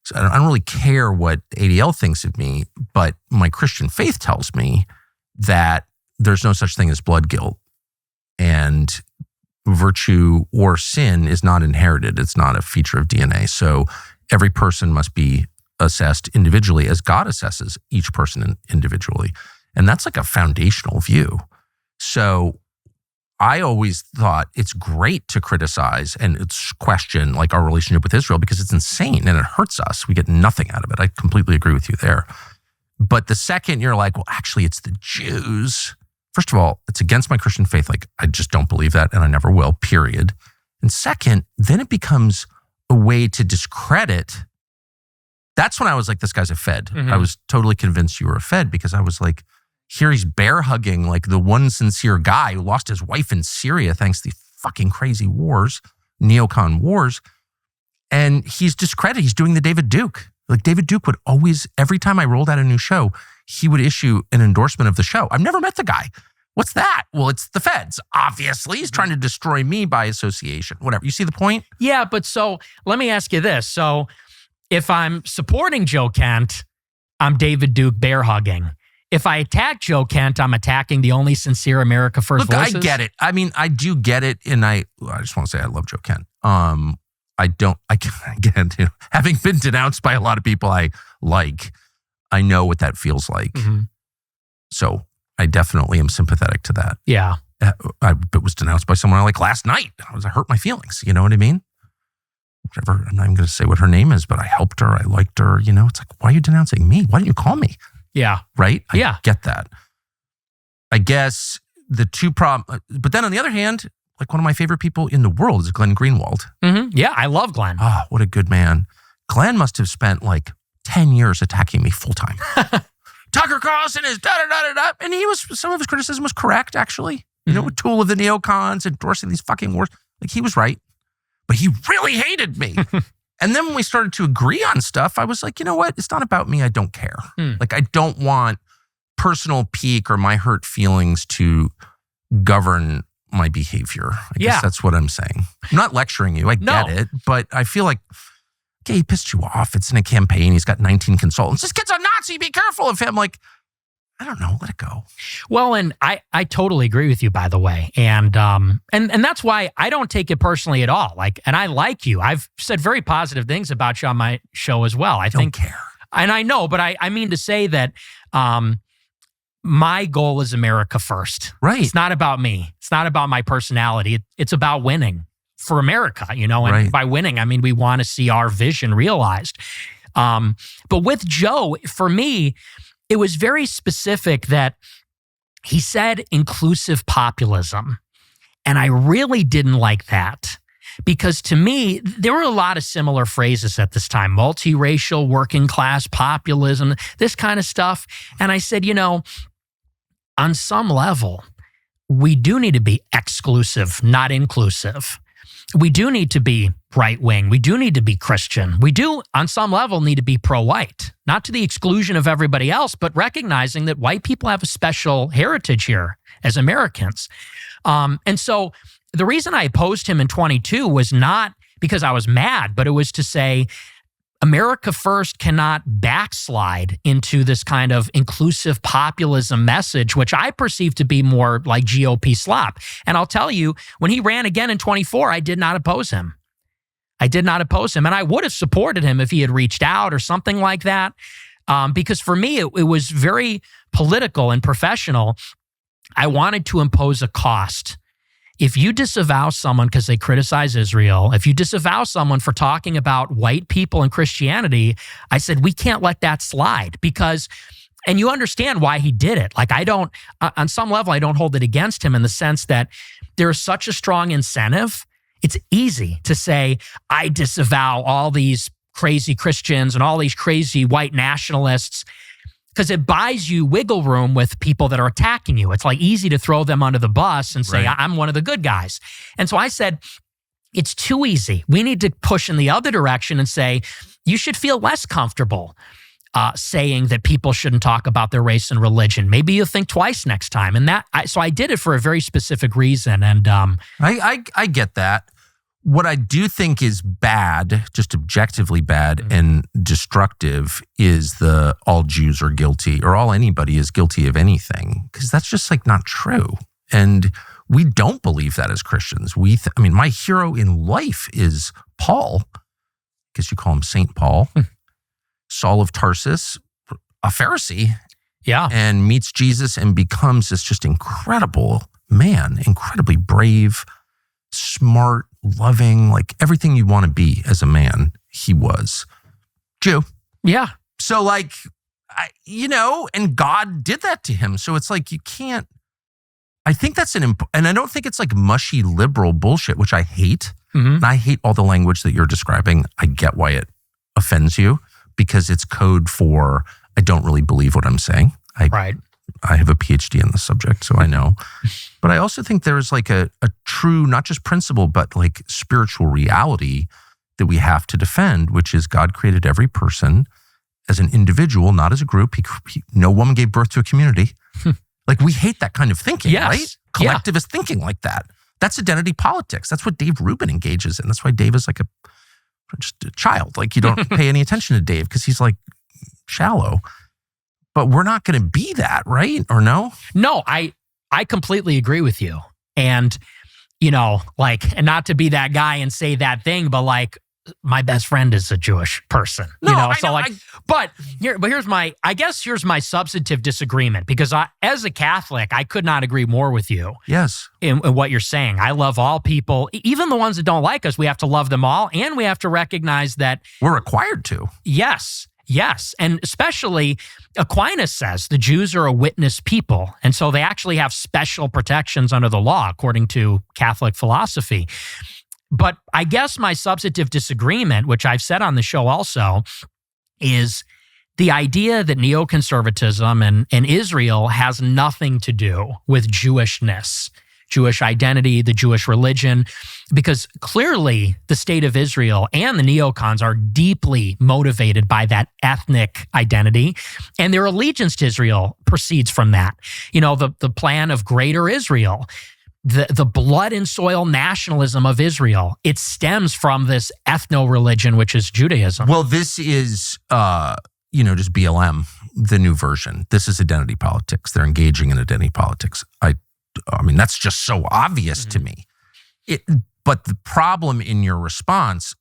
So I don't really care what ADL thinks of me, but my Christian faith tells me that there's no such thing as blood guilt. And virtue or sin is not inherited. It's not a feature of DNA. So every person must be assessed individually as God assesses each person individually. And that's like a foundational view. So I always thought it's great to criticize and it's question like our relationship with Israel because it's insane and it hurts us. We get nothing out of it. I completely agree with you there. But the second you're like, well, actually it's the Jews. First of all, it's against my Christian faith. Like I just don't believe that and I never will, period. And second, then it becomes a way to discredit. That's when I was like, this guy's a Fed. Mm-hmm. I was totally convinced you were a Fed because I was like, here he's bear hugging like the one sincere guy who lost his wife in Syria thanks to the fucking crazy wars, neocon wars. And he's discredited. He's doing the David Duke. Like David Duke would always, every time I rolled out a new show, he would issue an endorsement of the show. I've never met the guy. What's that? Well, it's the Feds. Obviously, he's trying to destroy me by association. Whatever. You see the point? Yeah, but so let me ask you this. So if I'm supporting Joe Kent, I'm David Duke bear hugging. If I attack Joe Kent, I'm attacking the only sincere America First voices. I get it. I mean, I do get it. And I just want to say I love Joe Kent. I get, having been denounced by a lot of people I like, I know what that feels like. Mm-hmm. So I definitely am sympathetic to that. Yeah. I was denounced by someone I like last night. I hurt my feelings. You know what I mean? Whatever. I'm not even going to say what her name is, but I helped her. I liked her. You know, it's like, why are you denouncing me? Why didn't you call me? Yeah. Right? I get that. I guess the two problems, but then on the other hand, like one of my favorite people in the world is Glenn Greenwald. Mm-hmm. Yeah, I love Glenn. Oh, what a good man. Glenn must have spent like 10 years attacking me full time. Tucker Carlson is da-da-da-da-da. And some of his criticism was correct, actually. You know, a tool of the neocons, endorsing these fucking wars. Like he was right, but he really hated me. And then when we started to agree on stuff, I was like, you know what? It's not about me. I don't care. Like I don't want personal pique or my hurt feelings to govern my behavior. I guess that's what I'm saying. I'm not lecturing you. I get it. But I feel like, okay, he pissed you off. It's in a campaign. He's got 19 consultants. This kid's a Nazi. Be careful of him. Like, I don't know. Let it go. Well, and I totally agree with you, by the way. And that's why I don't take it personally at all. Like, and I like you. I've said very positive things about you on my show as well. I don't care. And I know, but I mean to say that my goal is America first. Right. It's not about me. It's not about my personality. It's about winning for America, you know, and by winning, I mean, we want to see our vision realized. But with Joe, for me, it was very specific that he said inclusive populism. And I really didn't like that because to me, there were a lot of similar phrases at this time, multiracial, working class populism, this kind of stuff. And I said, you know, on some level, we do need to be exclusive, not inclusive. We do need to be right-wing. We do need to be Christian. We do, on some level, need to be pro-white, not to the exclusion of everybody else, but recognizing that white people have a special heritage here as Americans. And so the reason I opposed him in 22 was not because I was mad, but it was to say, America First cannot backslide into this kind of inclusive populism message, which I perceive to be more like GOP slop. And I'll tell you, when he ran again in 24, I did not oppose him. I did not oppose him. And I would have supported him if he had reached out or something like that. Because for me, it was very political and professional. I wanted to impose a cost. If you disavow someone because they criticize Israel, if you disavow someone for talking about white people and Christianity, I said, we can't let that slide because, and you understand why he did it. Like I don't, on some level, I don't hold it against him in the sense that there is such a strong incentive. It's easy to say, I disavow all these crazy Christians and all these crazy white nationalists, because it buys you wiggle room with people that are attacking you. It's like easy to throw them under the bus and say, I'm one of the good guys. And so I said, it's too easy. We need to push in the other direction and say, you should feel less comfortable saying that people shouldn't talk about their race and religion. Maybe you'll think twice next time. And so I did it for a very specific reason. And I get that. What I do think is bad, just objectively bad and destructive, is the all Jews are guilty or all anybody is guilty of anything, because that's just like not true. And we don't believe that as Christians. I mean, my hero in life is Paul. I guess you call him Saint Paul, Saul of Tarsus, a Pharisee. Yeah. And meets Jesus and becomes this just incredible man, incredibly brave, smart, loving, like everything you want to be as a man, he was. Jew. Yeah. So like, and God did that to him. So it's like, you can't, I think that's and I don't think it's like mushy liberal bullshit, which I hate. And I hate all the language that you're describing. I get why it offends you, because it's code for, I don't really believe what I'm saying. Right. I have a PhD in the subject, so I know. But I also think there's like a true, not just principle, but like spiritual reality that we have to defend, which is God created every person as an individual, not as a group. No woman gave birth to a community. Like, we hate that kind of thinking, right? Collectivist thinking like that. That's identity politics. That's what Dave Rubin engages in. That's why Dave is like just a child. Like, you don't pay any attention to Dave because he's like shallow. But we're not going to be that, right? Or no? No, I completely agree with you. And, and not to be that guy and say that thing, but like, my best friend is a Jewish person. But here's my substantive disagreement, because as a Catholic, I could not agree more with you. Yes. In what you're saying. I love all people, even the ones that don't like us. We have to love them all, and we have to recognize that we're required to. Yes. And especially Aquinas says the Jews are a witness people. And so they actually have special protections under the law, according to Catholic philosophy. But I guess my substantive disagreement, which I've said on the show also, is the idea that neoconservatism and Israel has nothing to do with Jewishness, Jewish identity, the Jewish religion, because clearly the state of Israel and the neocons are deeply motivated by that ethnic identity, and their allegiance to Israel proceeds from that. The plan of greater Israel, the blood and soil nationalism of Israel, it stems from this ethno-religion, which is Judaism. Well, this is, just BLM, the new version. This is identity politics. They're engaging in identity politics. I mean, that's just so obvious to me. But the problem in your response,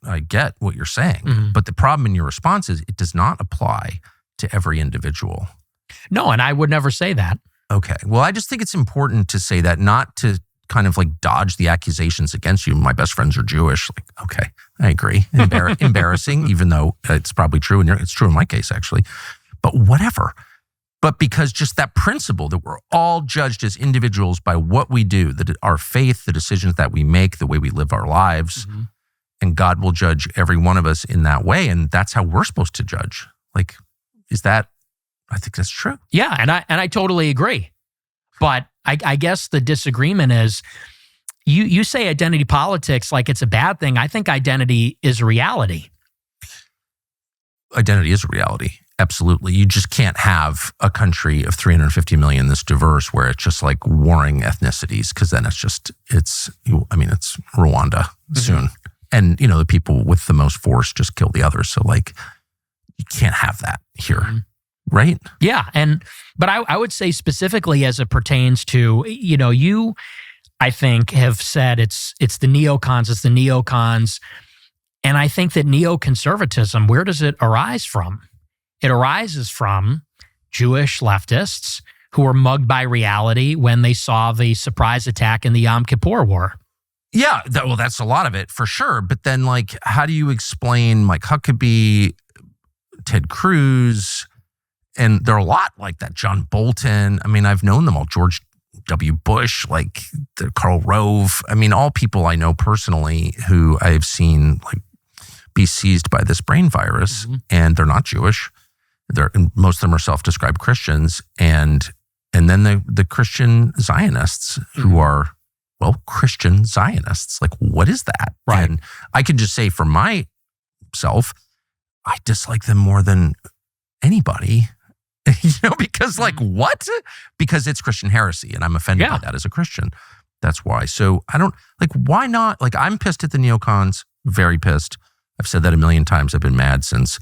I get what you're saying, but the problem in your response is it does not apply to every individual. No, and I would never say that. Okay. Well, I just think it's important to say that, not to kind of like dodge the accusations against you. My best friends are Jewish. Like, okay, I agree. Embarrassing, even though it's probably true. And it's true in my case, actually. But whatever. But because just that principle that we're all judged as individuals by what we do, that our faith, the decisions that we make, the way we live our lives, and God will judge every one of us in that way. And that's how we're supposed to judge. Like, I think that's true. Yeah, and I totally agree. But I guess the disagreement is, you say identity politics like it's a bad thing. I think identity is a reality. Identity is a reality. Absolutely. You just can't have a country of 350 million this diverse where it's just like warring ethnicities, because then it's Rwanda soon. And, the people with the most force just kill the others. So like, you can't have that here. Right? Yeah. But I would say specifically as it pertains to, you, I think, have said it's the neocons. And I think that neoconservatism, where does it arise from? It arises from Jewish leftists who were mugged by reality when they saw the surprise attack in the Yom Kippur War. Yeah, that's a lot of it for sure. But then, like, how do you explain Mike Huckabee, Ted Cruz, and there are a lot like that, John Bolton. I mean, I've known them all, George W. Bush, like Karl Rove. I mean, all people I know personally who I've seen like be seized by this brain virus, and they're not Jewish. Most of them are self-described Christians, and then the Christian Zionists who are, Christian Zionists. Like, what is that? Right. And I can just say for myself, I dislike them more than anybody. Because like, what? Because it's Christian heresy, and I'm offended by that as a Christian. That's why. So I don't, like, why not? Like, I'm pissed at the neocons, very pissed. I've said that a million times. I've been mad since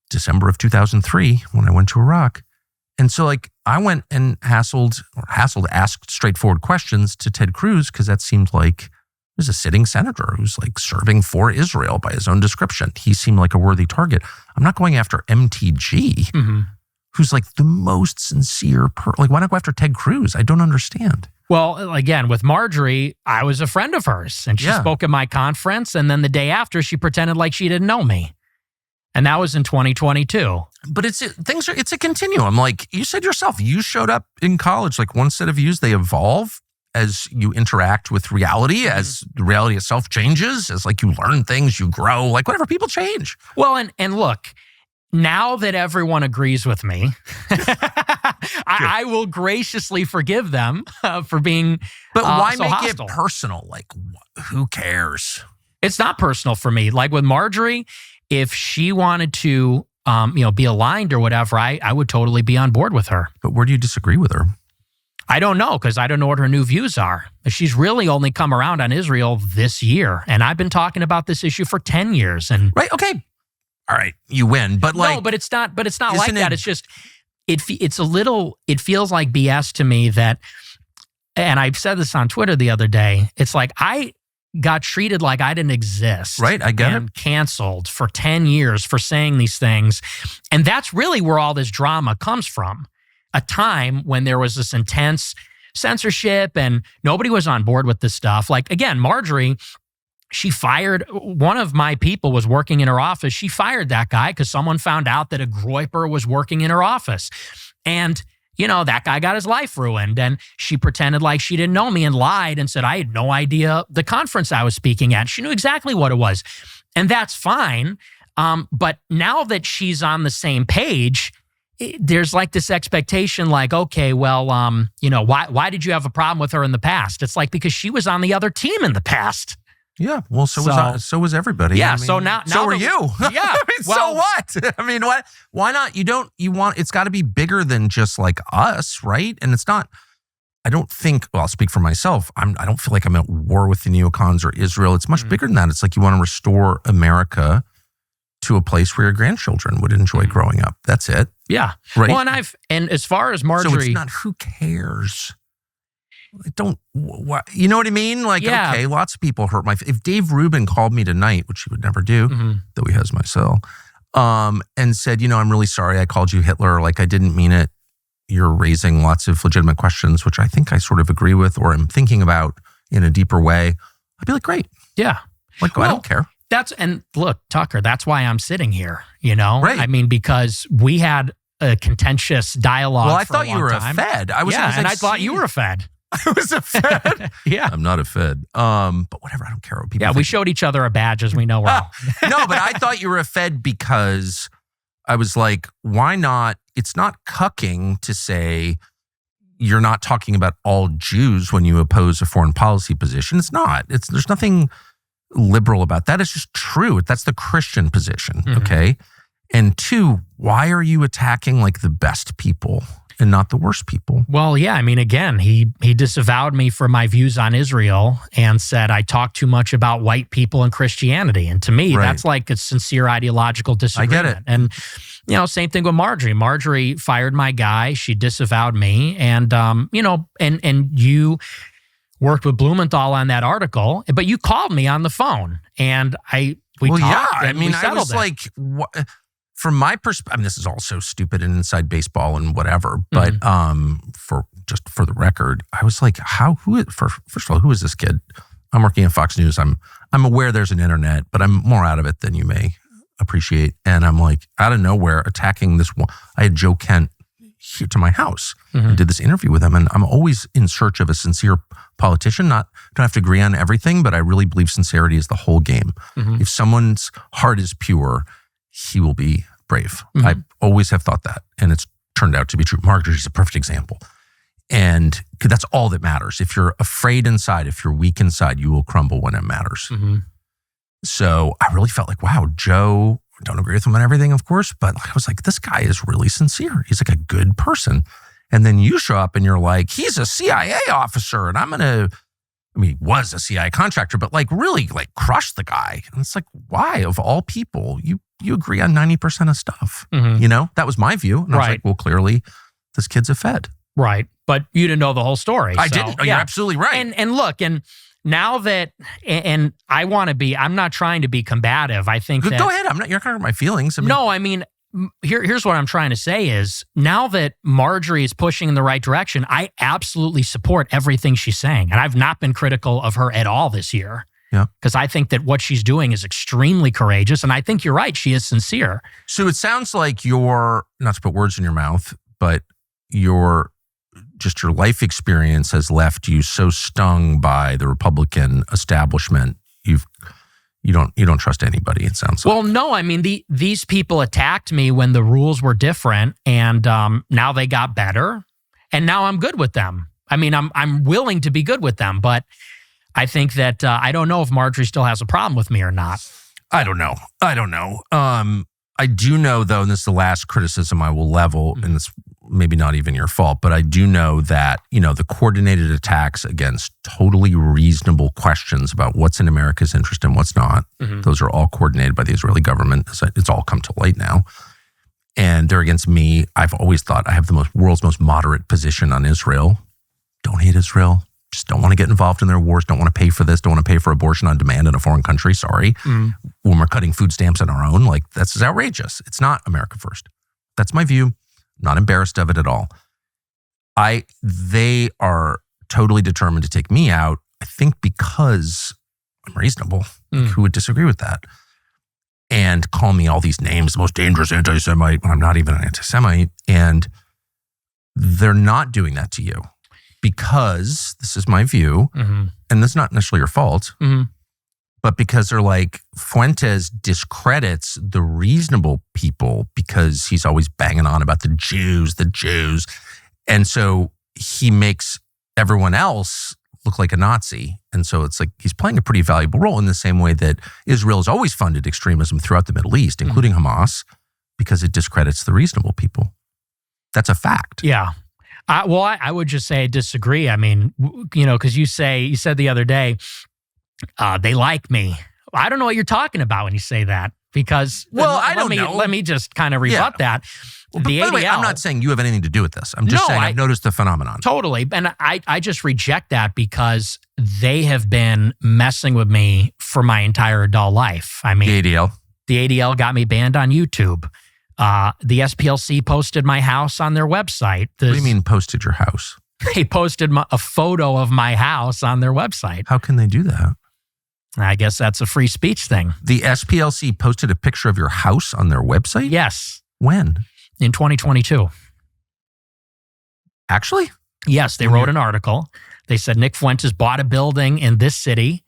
December of 2003 when I went to Iraq. And so, like, I went and asked straightforward questions to Ted Cruz because that seemed like he was a sitting senator who's like serving for Israel by his own description. He seemed like a worthy target. I'm not going after MTG, who's like the most sincere like, why not go after Ted Cruz? I don't understand. Well, again, with Marjorie, I was a friend of hers and she spoke at my conference. And then the day after, she pretended like she didn't know me. And that was in 2022. But it's a continuum. Like you said yourself, you showed up in college, like one set of views, they evolve as you interact with reality, as the reality itself changes, as like you learn things, you grow, like whatever, people change. Well, and look, now that everyone agrees with me, I will graciously forgive them for being But why so make hostile. it personal? Like, who cares? It's not personal for me. Like with Marjorie, if she wanted to be aligned or whatever, I would totally be on board with her. But where do you disagree with her? I don't know, because I don't know what her new views are. She's really only come around on Israel this year. And I've been talking about this issue for 10 years. And right, okay. All right, you win. But like, no, but it's not like that. It's just, it feels like BS to me that, and I said this on Twitter the other day, it's like I got treated like I didn't exist. Right, I get it. Canceled for 10 years for saying these things. And that's really where all this drama comes from. A time when there was this intense censorship and nobody was on board with this stuff. Like, again, Marjorie, she fired, one of my people was working in her office. She fired that guy because someone found out that a Groyper was working in her office. And, that guy got his life ruined. And she pretended like she didn't know me and lied and said, I had no idea the conference I was speaking at. She knew exactly what it was. And that's fine. But now that she's on the same page, there's like this expectation like, okay, well, why did you have a problem with her in the past? It's like, because she was on the other team in the past. Yeah, well, so was everybody. Yeah, so now so were you. Yeah, so what? I mean, what? Why not? It's got to be bigger than just like us, right? And it's not. I don't think. Well, I'll speak for myself. I don't feel like I'm at war with the neocons or Israel. It's much bigger than that. It's like you want to restore America to a place where your grandchildren would enjoy growing up. That's it. Yeah. Right. Well, and as far as Marjorie, so it's not who cares. You know what I mean? Like, okay, lots of people hurt if Dave Rubin called me tonight, which he would never do, though he has my cell, and said, I'm really sorry I called you Hitler. Like, I didn't mean it. You're raising lots of legitimate questions, which I think I sort of agree with or am thinking about in a deeper way. I'd be like, great. Yeah. Like, I don't care. And look, Tucker, that's why I'm sitting here, Right. I mean, because we had a contentious dialogue. Well, I thought you were a Fed. I thought you were a Fed. I was a Fed. Yeah. I'm not a Fed. But whatever, I don't care what people think. We showed each other a badge as we know well. No, but I thought you were a Fed because I was like, why not? It's not cucking to say you're not talking about all Jews when you oppose a foreign policy position. It's not. There's nothing liberal about that. It's just true. That's the Christian position, okay? And two, why are you attacking like the best people and not the worst people? Well, yeah. I mean, again, he disavowed me for my views on Israel and said I talk too much about white people and Christianity. And to me, that's like a sincere ideological disagreement. I get it. And, same thing with Marjorie. Marjorie fired my guy. She disavowed me. And, and you worked with Blumenthal on that article, but you called me on the phone and we talked. Yeah. I mean, I was like, what? From my perspective, I mean, this is all so stupid and inside baseball and whatever, but for the record, I was like, first of all, who is this kid? I'm working at Fox News. I'm aware there's an internet, but I'm more out of it than you may appreciate. And I'm like, out of nowhere, attacking this one. I had Joe Kent here to my house and did this interview with him. And I'm always in search of a sincere politician. Don't have to agree on everything, but I really believe sincerity is the whole game. If someone's heart is pure, he will be brave. I always have thought that. And it's turned out to be true. Marjorie's a perfect example. And that's all that matters. If you're afraid inside, if you're weak inside, you will crumble when it matters. So I really felt like, wow, Joe, don't agree with him on everything, of course, but I was like, this guy is really sincere. He's like a good person. And then you show up and you're like, he's a CIA officer and he was a CIA contractor, but like really like crush the guy. And it's like, why of all people, you agree on 90% of stuff, Mm-hmm. you know? That was my view. And I was Right. like, well, clearly this kid's a Fed. Right. But you didn't know the whole story. I so, didn't. Oh, yeah. You're absolutely right. And look, and now that, and I'm not trying to be combative. I think that. Go ahead. You're not hurting my feelings. No, I mean, here's what I'm trying to say is now that Marjorie is pushing in the right direction, I absolutely support everything she's saying. And I've not been critical of her at all this year. Yeah. Because I think that what she's doing is extremely courageous. And I think you're right. She is sincere. So it sounds like you're, not to put words in your mouth, but your life experience has left you so stung by the Republican establishment. You don't trust anybody, it sounds like. Well, no, I mean, these people attacked me when the rules were different, and now they got better, and now I'm good with them. I mean, I'm willing to be good with them, but I think that I don't know if Marjorie still has a problem with me or not. I don't know. I do know, though, and this is the last criticism I will level, and it's maybe not even your fault, but I do know that, the coordinated attacks against totally reasonable questions about what's in America's interest and what's not, those are all coordinated by the Israeli government. It's all come to light now. And they're against me. I've always thought I have the world's most moderate position on Israel. Don't hate Israel. Just don't want to get involved in their wars. Don't want to pay for this. Don't want to pay for abortion on demand in a foreign country. Sorry. When we're cutting food stamps on our own, like that's outrageous. It's not America first. That's my view. Not embarrassed of it at all. They are totally determined to take me out, I think because I'm reasonable. Who would disagree with that? And call me all these names, the most dangerous anti-Semite, when I'm not even an anti-Semite. And they're not doing that to you because, this is my view, and this is not necessarily your fault, but because they're like, Fuentes discredits the reasonable people because he's always banging on about the Jews. And so he makes everyone else look like a Nazi. And so it's like he's playing a pretty valuable role in the same way that Israel has always funded extremism throughout the Middle East, including Hamas, because it discredits the reasonable people. That's a fact. Yeah. I would just say I disagree. I mean, because you said the other day, they like me. I don't know what you're talking about when you say that because I don't know. Let me just kind of rebut that. Well, by the way, I'm not saying you have anything to do with this. I'm just saying I've noticed the phenomenon. Totally. And I just reject that because they have been messing with me for my entire adult life. I mean, the ADL. The ADL got me banned on YouTube. The SPLC posted my house on their website. What do you mean posted your house? They posted a photo of my house on their website. How can they do that? I guess that's a free speech thing. The SPLC posted a picture of your house on their website? Yes. When? In 2022. Actually? Yes, they wrote an article. They said Nick Fuentes bought a building in this city.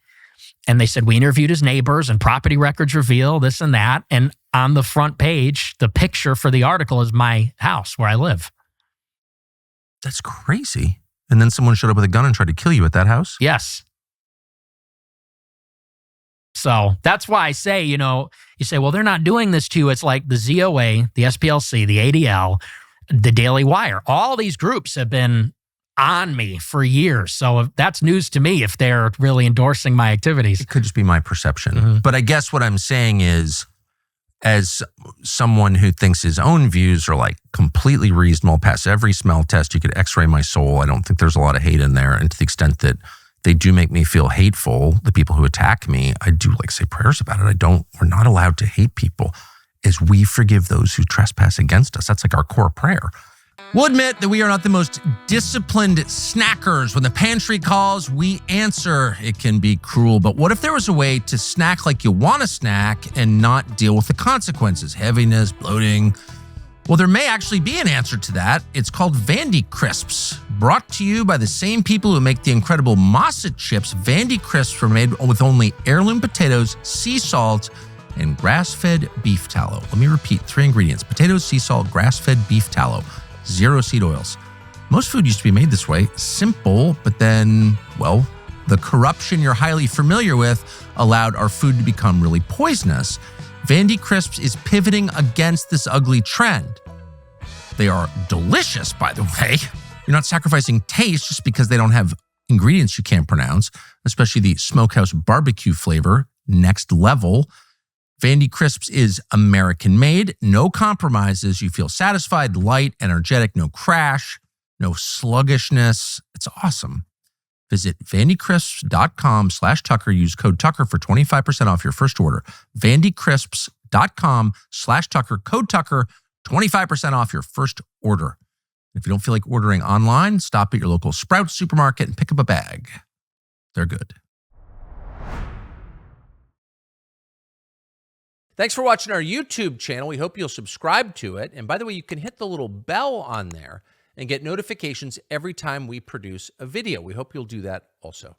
And they said we interviewed his neighbors and property records reveal this and that. And on the front page, the picture for the article is my house where I live. That's crazy. And then someone showed up with a gun and tried to kill you at that house? Yes. So that's why I say, you say, well, they're not doing this to you. It's like the ZOA, the SPLC, the ADL, the Daily Wire. All these groups have been on me for years. So that's news to me if they're really endorsing my activities. It could just be my perception. But I guess what I'm saying is, as someone who thinks his own views are like completely reasonable, pass every smell test, you could x-ray my soul. I don't think there's a lot of hate in there. And to the extent that they do make me feel hateful, the people who attack me, I do say prayers about it. We're not allowed to hate people as we forgive those who trespass against us. That's like our core prayer. We'll admit that we are not the most disciplined snackers. When the pantry calls, we answer. It can be cruel, but what if there was a way to snack like you want to snack and not deal with the consequences? Heaviness, bloating. Well, there may actually be an answer to that. It's called Vandy Crisps. Brought to you by the same people who make the incredible Mossad chips, Vandy Crisps were made with only heirloom potatoes, sea salt, and grass-fed beef tallow. Let me repeat 3 ingredients: potatoes, sea salt, grass-fed beef tallow, 0 seed oils. Most food used to be made this way. Simple, but then, well, the corruption you're highly familiar with allowed our food to become really poisonous. Vandy Crisps is pivoting against this ugly trend. They are delicious, by the way. You're not sacrificing taste just because they don't have ingredients you can't pronounce, especially the smokehouse barbecue flavor, next level. Vandy Crisps is American made, no compromises. You feel satisfied, light, energetic, no crash, no sluggishness. It's awesome. Visit vandycrisps.com/Tucker. Use code Tucker for 25% off your first order. vandycrisps.com/Tucker. Code Tucker, 25% off your first order. If you don't feel like ordering online, stop at your local Sprouts supermarket and pick up a bag. They're good. Thanks for watching our YouTube channel. We hope you'll subscribe to it. And by the way, you can hit the little bell on there and get notifications every time we produce a video. We hope you'll do that also.